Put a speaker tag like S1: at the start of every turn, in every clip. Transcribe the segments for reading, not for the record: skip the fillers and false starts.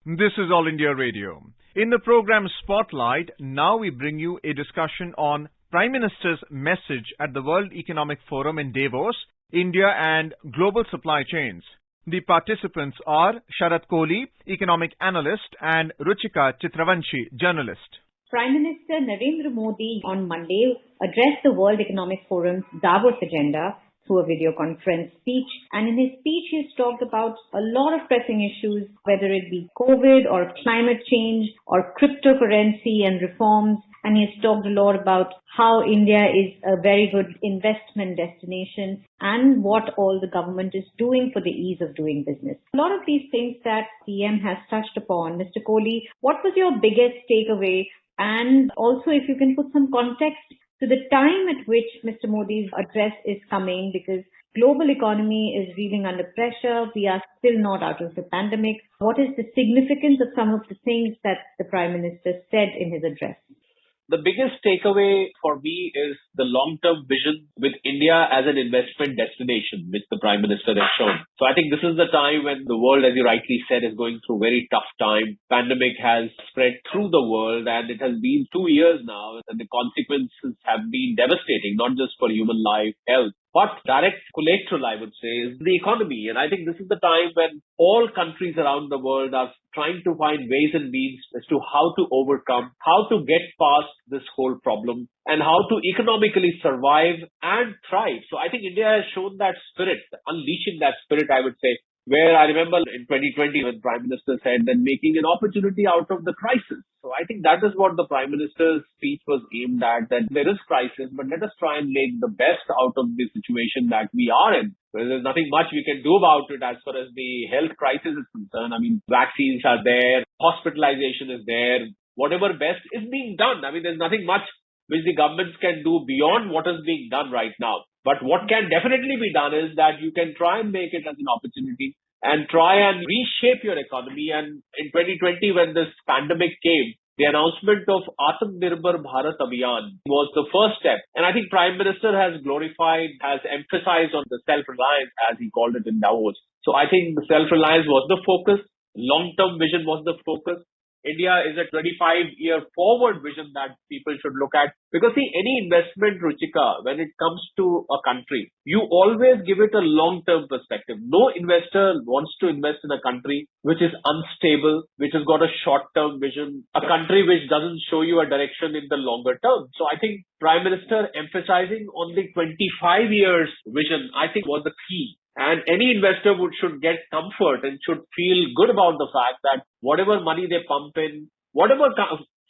S1: This is All India Radio. In the program Spotlight, now we bring you a discussion on Prime Minister's message at the World Economic Forum in Davos, India and global supply chains. The participants are Sharat Kohli, economic analyst, and Ruchika Chitravanshi, journalist.
S2: Prime Minister Narendra Modi on Monday addressed the World Economic Forum's Davos agenda through a video conference speech. And in his speech, he's talked about a lot of pressing issues, whether it be COVID or climate change or cryptocurrency and reforms. And he's talked a lot about how India is a very good investment destination and what all the government is doing for the ease of doing business. A lot of these things that PM has touched upon. Mr. Kohli, what was your biggest takeaway? And also, if you can put some context to the time at which Mr. Modi's address is coming, because global economy is reeling under pressure. We are still not out of the pandemic. What is the significance of some of the things that the Prime Minister said in his address?
S3: The biggest takeaway for me is the long-term vision with India as an investment destination, which the Prime Minister has shown. So I think this is the time when the world, as you rightly said, is going through a very tough time. Pandemic has spread through the world and it has been 2 years now, and the consequences have been devastating, not just for human life, health, but direct collateral, I would say, is the economy. And I think this is the time when all countries around the world are trying to find ways and means as to how to overcome, how to get past this whole problem, and how to economically survive and thrive. So I think India has shown that spirit, unleashing that spirit, I would say, where I remember in 2020 when Prime Minister said that making an opportunity out of the crisis. So I think that is what the Prime Minister's speech was aimed at, that there is crisis, but let us try and make the best out of the situation that we are in. There's nothing much we can do about it as far as the health crisis is concerned. I mean, vaccines are there, hospitalization is there, whatever best is being done. I mean, there's nothing much which the governments can do beyond what is being done right now. But what can definitely be done is that you can try and make it as an opportunity and try and reshape your economy. And in 2020, when this pandemic came, the announcement of Atmanirbhar Bharat Abhiyan was the first step. And I think Prime Minister has glorified, has emphasized on the self-reliance, as he called it in Davos. So I think the self-reliance was the focus. Long-term vision was the focus. India is a 25-year forward vision that people should look at. Because see, any investment, Ruchika, when it comes to a country, you always give it a long-term perspective. No investor wants to invest in a country which is unstable, which has got a short-term vision, a country which doesn't show you a direction in the longer term. So I think Prime Minister emphasizing on the 25 years vision, I think was the key. And any investor should get comfort and should feel good about the fact that whatever money they pump in, whatever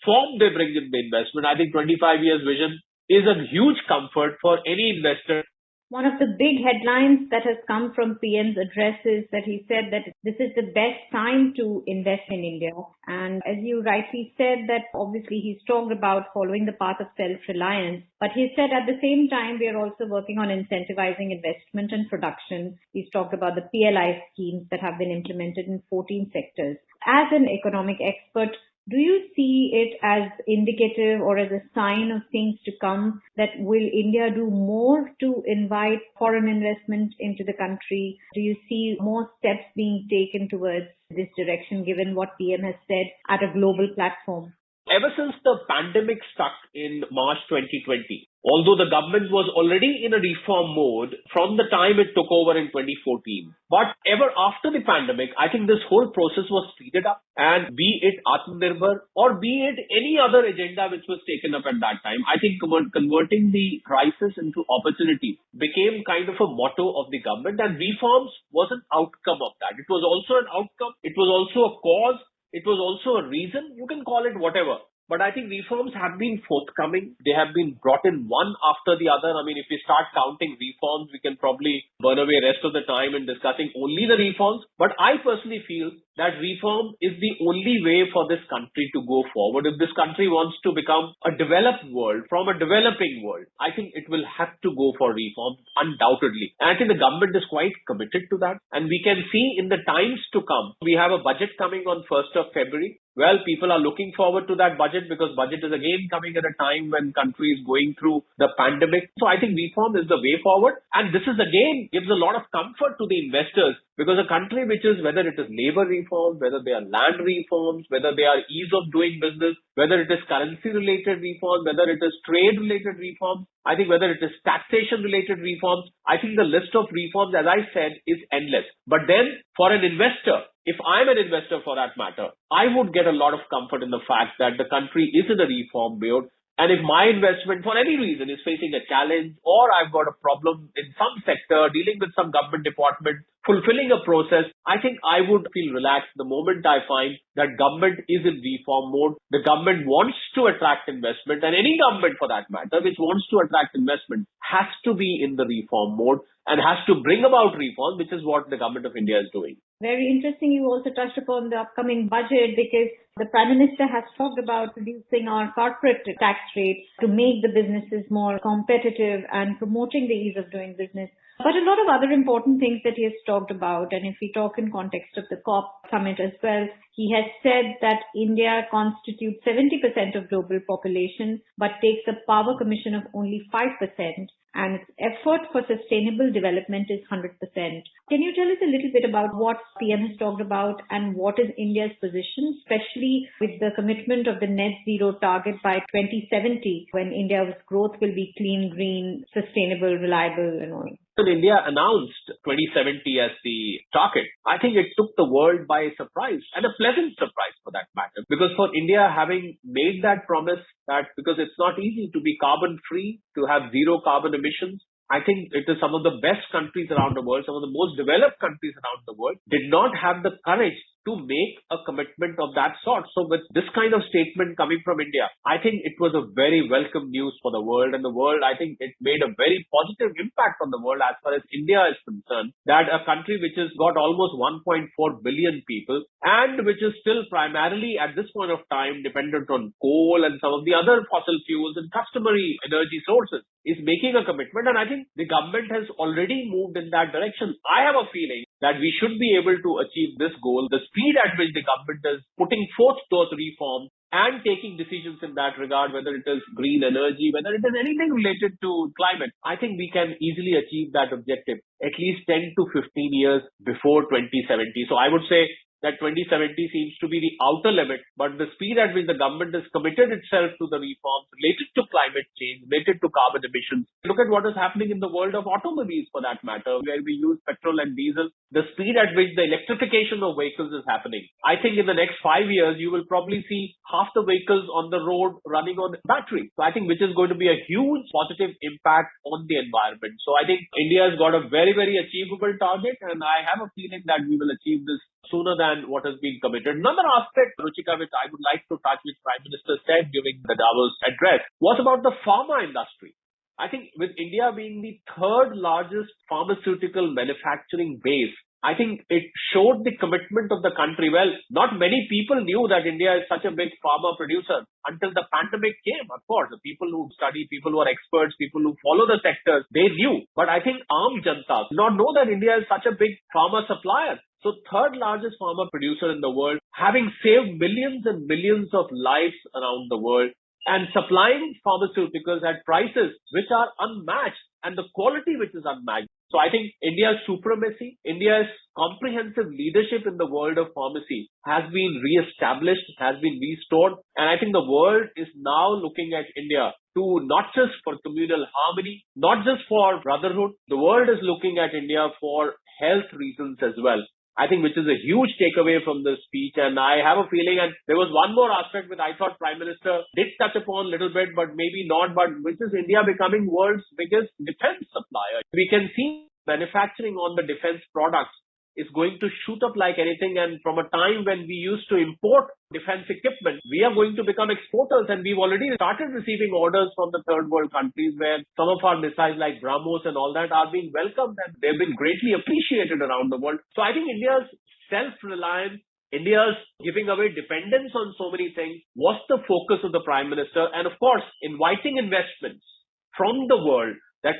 S3: form they bring in the investment, I think 25 years vision is a huge comfort for any investor.
S2: One of the big headlines that has come from PM's address is that he said that this is the best time to invest in India. And as you rightly said, that obviously he's talked about following the path of self-reliance. But he said at the same time, we are also working on incentivizing investment and production. He's talked about the PLI schemes that have been implemented in 14 sectors. As an economic expert, do you see it as indicative or as a sign of things to come that will India do more to invite foreign investment into the country? Do you see more steps being taken towards this direction given what PM has said at a global platform?
S3: Ever since the pandemic struck in March 2020, although the government was already in a reform mode from the time it took over in 2014, but ever after the pandemic, I think this whole process was speeded up. And be it Atmanirbhar or be it any other agenda which was taken up at that time, I think converting the crisis into opportunity became kind of a motto of the government, and reforms was an outcome of that. It was also an outcome. It was also a cause. It was also a reason. You can call it whatever. But I think reforms have been forthcoming. They have been brought in one after the other. I mean, if we start counting reforms, we can probably burn away rest of the time in discussing only the reforms. But I personally feel that reform is the only way for this country to go forward. If this country wants to become a developed world from a developing world, I think it will have to go for reform, undoubtedly. And I think the government is quite committed to that. And we can see in the times to come, we have a budget coming on 1st of February. Well, people are looking forward to that budget because budget is again coming at a time when country is going through the pandemic. So I think reform is the way forward. And this is again gives a lot of comfort to the investors because a country which is, whether it is labor reforms, whether they are land reforms, whether they are ease of doing business, whether it is currency related reforms, whether it is trade related reforms, I think whether it is taxation related reforms, I think the list of reforms, as I said, is endless. But then for an investor, if I'm an investor for that matter, I would get a lot of comfort in the fact that the country is in a reform mode. And if my investment for any reason is facing a challenge or I've got a problem in some sector, dealing with some government department, fulfilling a process, I think I would feel relaxed the moment I find that government is in reform mode. The government wants to attract investment, and any government for that matter which wants to attract investment has to be in the reform mode and has to bring about reform, which is what the government of India is doing.
S2: Very interesting. You also touched upon the upcoming budget because the Prime Minister has talked about reducing our corporate tax rate to make the businesses more competitive and promoting the ease of doing business. But a lot of other important things that he has talked about, and if we talk in context of the COP summit as well, he has said that India constitutes 70% of global population but takes a power commission of only 5%. And its effort for sustainable development is 100%. Can you tell us a little bit about what PM has talked about and what is India's position, especially with the commitment of the net zero target by 2070, when India's growth will be clean, green, sustainable, reliable and all?
S3: When India announced 2070 as the target, I think it took the world by surprise, and a pleasant surprise for that matter, because for India having made that promise, that because it's not easy to be carbon free, to have zero carbon emissions, I think it is some of the best countries around the world, some of the most developed countries around the world did not have the courage to make a commitment of that sort. So with this kind of statement coming from India, I think it was a very welcome news for the world, and the world, I think it made a very positive impact on the world as far as India is concerned, that a country which has got almost 1.4 billion people and which is still primarily at this point of time dependent on coal and some of the other fossil fuels and customary energy sources is making a commitment. And I think the government has already moved in that direction. I have a feeling that we should be able to achieve this goal. The speed at which the government is putting forth those reforms and taking decisions in that regard, whether it is green energy, whether it is anything related to climate, I think we can easily achieve that objective at least 10 to 15 years before 2070. So I would say that 2070 seems to be the outer limit, but the speed at which the government has committed itself to the reforms related to climate change, related to carbon emissions. Look at what is happening in the world of automobiles for that matter, where we use petrol and diesel. The speed at which the electrification of vehicles is happening. I think in the next 5 years, you will probably see half the vehicles on the road running on battery. So I think which is going to be a huge positive impact on the environment. So I think India has got a very, very achievable target, and I have a feeling that we will achieve this sooner than what has been committed. Another aspect, Ruchika, which I would like to touch, which Prime Minister said during the Davos address, was about the pharma industry. I think with India being the third largest pharmaceutical manufacturing base, I think it showed the commitment of the country. Well, not many people knew that India is such a big pharma producer until the pandemic came. Of course, the people who study, people who are experts, people who follow the sectors, they knew. But I think Aam Janata did not know that India is such a big pharma supplier. So third largest pharma producer in the world, having saved millions and millions of lives around the world and supplying pharmaceuticals at prices which are unmatched and the quality which is unmatched. So I think India's supremacy, India's comprehensive leadership in the world of pharmacy has been re-established, has been restored. And I think the world is now looking at India to not just for communal harmony, not just for brotherhood. The world is looking at India for health reasons as well. I think which is a huge takeaway from this speech. And I have a feeling, and there was one more aspect which I thought Prime Minister did touch upon a little bit, but maybe not, but which is India becoming world's biggest defense supplier. We can see manufacturing on the defense products is going to shoot up like anything. And from a time when we used to import defense equipment, we are going to become exporters. And we've already started receiving orders from the third world countries where some of our missiles like BrahMos and all that are being welcomed and they've been greatly appreciated around the world. So I think India's self-reliance, India's giving away dependence on so many things was the focus of the Prime Minister. And of course, inviting investments from the world that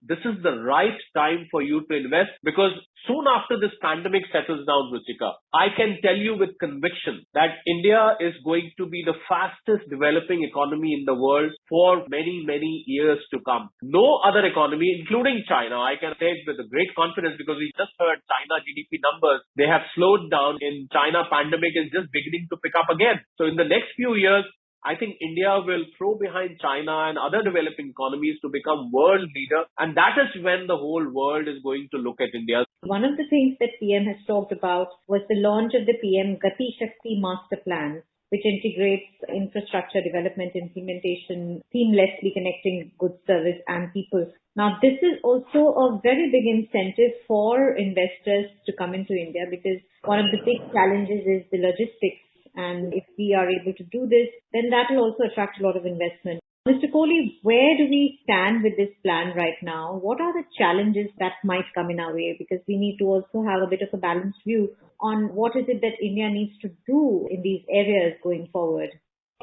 S3: this is the right time for you to invest, because soon after this pandemic settles down, Ruchika, I can tell you with conviction that India is going to be the fastest developing economy in the world for many, many years to come. No other economy, including China, I can say it with a great confidence, because we just heard China GDP numbers. They have slowed down. In China, pandemic is just beginning to pick up again. So in the next few years, I think India will throw behind China and other developing economies to become world leader. And that is when the whole world is going to look at India.
S2: One of the things that PM has talked about was the launch of the PM Gati Shakti Master Plan, which integrates infrastructure development implementation, seamlessly connecting goods, service and people. Now, this is also a very big incentive for investors to come into India, because one of the big challenges is the logistics. And if we are able to do this, then that will also attract a lot of investment. Mr. Kohli, where do we stand with this plan right now? What are the challenges that might come in our way? Because we need to also have a bit of a balanced view on what is it that India needs to do in these areas going forward.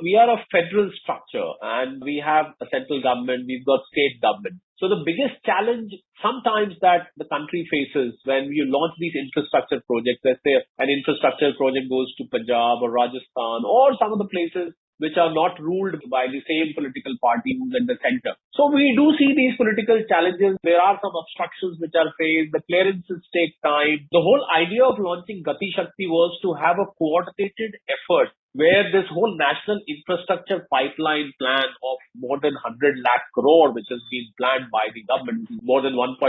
S3: We are a federal structure and we have a central government, we've got state government. So the biggest challenge sometimes that the country faces when you launch these infrastructure projects, let's say an infrastructure project goes to Punjab or Rajasthan or some of the places which are not ruled by the same political party who's at the center. So we do see these political challenges. There are some obstructions which are faced. The clearances take time. The whole idea of launching Gati Shakti was to have a coordinated effort where this whole national infrastructure pipeline plan of more than 100 lakh crore, which has been planned by the government, more than $1.5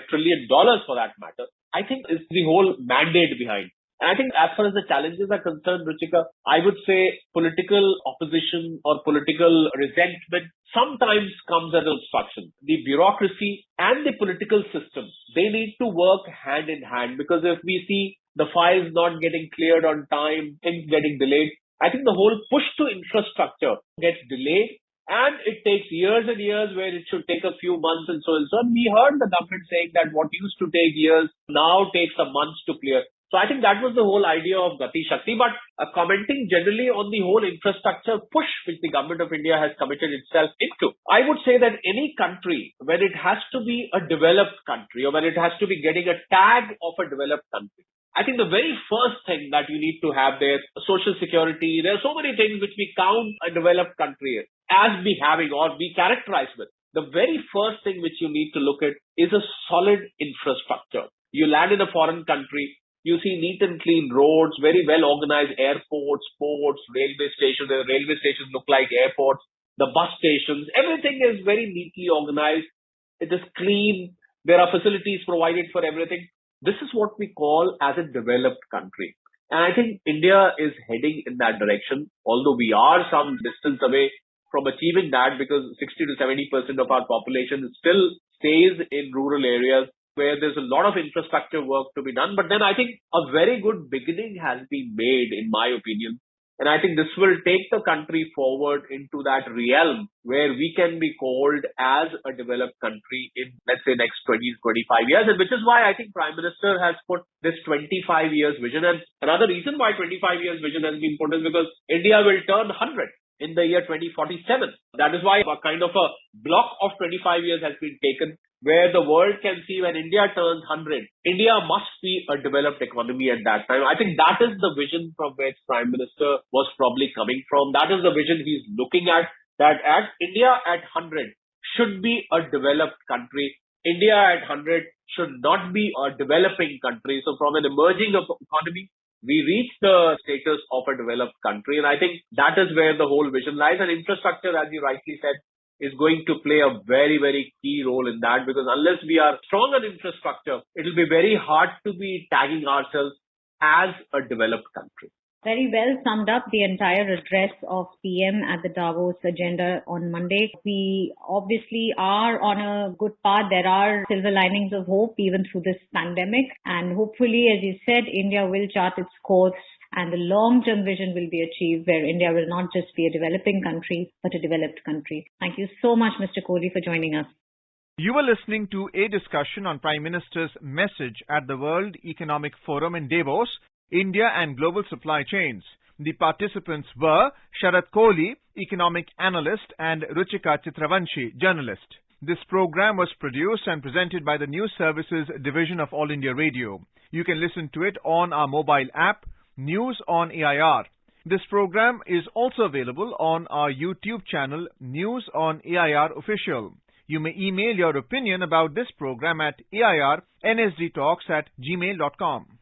S3: trillion for that matter, I think is the whole mandate behind. And I think as far as the challenges are concerned, Ruchika, I would say political opposition or political resentment sometimes comes as an obstruction. The bureaucracy and the political system, they need to work hand in hand, because if we see the files not getting cleared on time, things getting delayed, I think the whole push to infrastructure gets delayed. And it takes years and years where it should take a few months and so on. So we heard the government saying that what used to take years now takes a month to clear. So I think that was the whole idea of Gati Shakti. But commenting generally on the whole infrastructure push which the government of India has committed itself into, I would say that any country, when it has to be a developed country or when it has to be getting a tag of a developed country, I think the very first thing that you need to have there, social security, there are so many things which we count a developed country as be having or be characterized with. The very first thing which you need to look at is a solid infrastructure. You land in a foreign country, you see neat and clean roads, very well organized airports, ports, railway stations. The railway stations look like airports. The bus stations, everything is very neatly organized. It is clean. There are facilities provided for everything. This is what we call as a developed country. And I think India is heading in that direction, although we are some distance away from achieving that, because 60 to 70% of our population still stays in rural areas where there's a lot of infrastructure work to be done. But then I think a very good beginning has been made, in my opinion. And I think this will take the country forward into that realm where we can be called as a developed country in, let's say, next 20 to 25 years. And which is why I think Prime Minister has put this 25 years vision. And another reason why 25 years vision has been put is because India will turn 100 in the year 2047. That is why a kind of a block of 25 years has been taken, where the world can see when India turns 100, India must be a developed economy at that time. I think that is the vision from which Prime Minister was probably coming from. That is the vision he's looking at, that at India at 100 should be a developed country. India at 100 should not be a developing country. So from an emerging economy, we reach the status of a developed country. And I think that is where the whole vision lies. And infrastructure, as you rightly said, is going to play a very, very key role in that, because unless we are strong on infrastructure, it will be very hard to be tagging ourselves as a developed country.
S2: Very well summed up the entire address of PM at the Davos agenda on Monday. We obviously are on a good path. There are silver linings of hope even through this pandemic. And hopefully, as you said, India will chart its course and the long-term vision will be achieved, where India will not just be a developing country, but a developed country. Thank you so much, Mr. Kohli, for joining us.
S1: You were listening to a discussion on Prime Minister's message at the World Economic Forum in Davos, India and Global Supply Chains. The participants were Sharat Kohli, economic analyst, and Ruchika Chitravanshi, journalist. This program was produced and presented by the News Services Division of All India Radio. You can listen to it on our mobile app, News on AIR. This program is also available on our YouTube channel, News on AIR Official. You may email your opinion about this program at airnsdtalks@gmail.com.